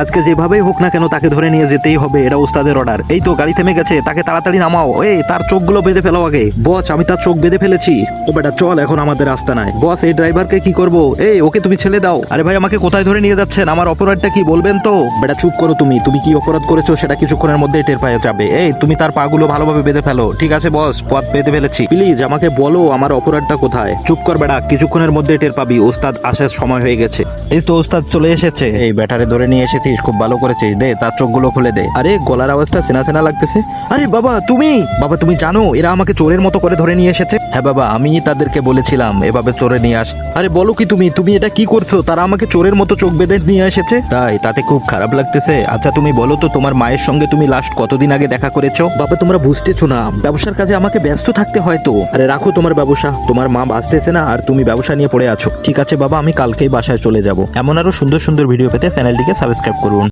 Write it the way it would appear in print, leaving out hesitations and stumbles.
আজকে যেভাবেই হোক না কেন তাকে ধরে নিয়ে যেতেই হবে, এটা ওস্তাদের অর্ডার। এই তো গাড়ি থেমে গেছে, তাকে তাড়াতাড়ি নামাও। এই তার চোখগুলো বেঁধে ফেলো আগে। বস আমি তার চোখ বেঁধে ফেলেছি। ও বেটা চল এখন আমাদের রাস্তা নাই। বস এই ড্রাইভারকে কি করবো? এই ওকে তুমি ছেড়ে দাও। আরে ভাই আমাকে কোথায় ধরে নিয়ে যাচ্ছেন? আমার অপরাধটা কি বলবেন তো? বেটা চুপ করো তুমি। তুমি কি অপরাধ করেছো সেটা কিছুক্ষণের মধ্যেই টের পাওয়া যাবে। এই তুমি তার পাগুলো ভালোভাবে বেঁধে ফেলো। ঠিক আছে বস, পথ বেঁধে ফেলেছি। প্লিজ আমাকে বলো আমার অপরাধটা কোথায়। চুপ কর বেটা, কিছুক্ষণের মধ্যে টের পাবি। ওস্তাদ আসার সময় হয়ে গেছে। এই তো ওস্তাদ চলে এসেছে। এই ব্যাটারে ধরে নিয়ে এসেছিস, খুব ভালো করেছিস। দে তার চোখগুলো খুলে দে। আরে গলার আওয়াজটা চেনা চেনা লাগতেছে। আরে বাবা তুমি, বাবা তুমি জানো এরা আমাকে চোরের মতো করে ধরে নিয়ে এসেছে। হ্যাঁ বাবা আমি তাদেরকে বলেছিলাম এভাবে চোরে নিয়ে আস। আরে বলো কি তুমি, তুমি এটা কি করছো? তারা আমাকে চোরের মতো চোখ বেঁধে নিয়ে এসেছে। তাই তাতে খুব খারাপ লাগতেছে। আচ্ছা তুমি বলো তো তোমার মায়ের সঙ্গে তুমি লাস্ট কতদিন আগে দেখা করেছো? বাবা তোমরা বুঝতেছো না, ব্যবসার কাজে আমাকে ব্যস্ত থাকতে হয় তো। আরে রাখো তোমার ব্যবসা, তোমার মা বাঁচতেছে না আর তুমি ব্যবসা নিয়ে পড়ে আছো। ঠিক আছে বাবা আমি কালকেই বাসায় চলে যাব। এমন আরো সুন্দর সুন্দর ভিডিও পেতে চ্যানেলটিকে সাবস্ক্রাইব করুন।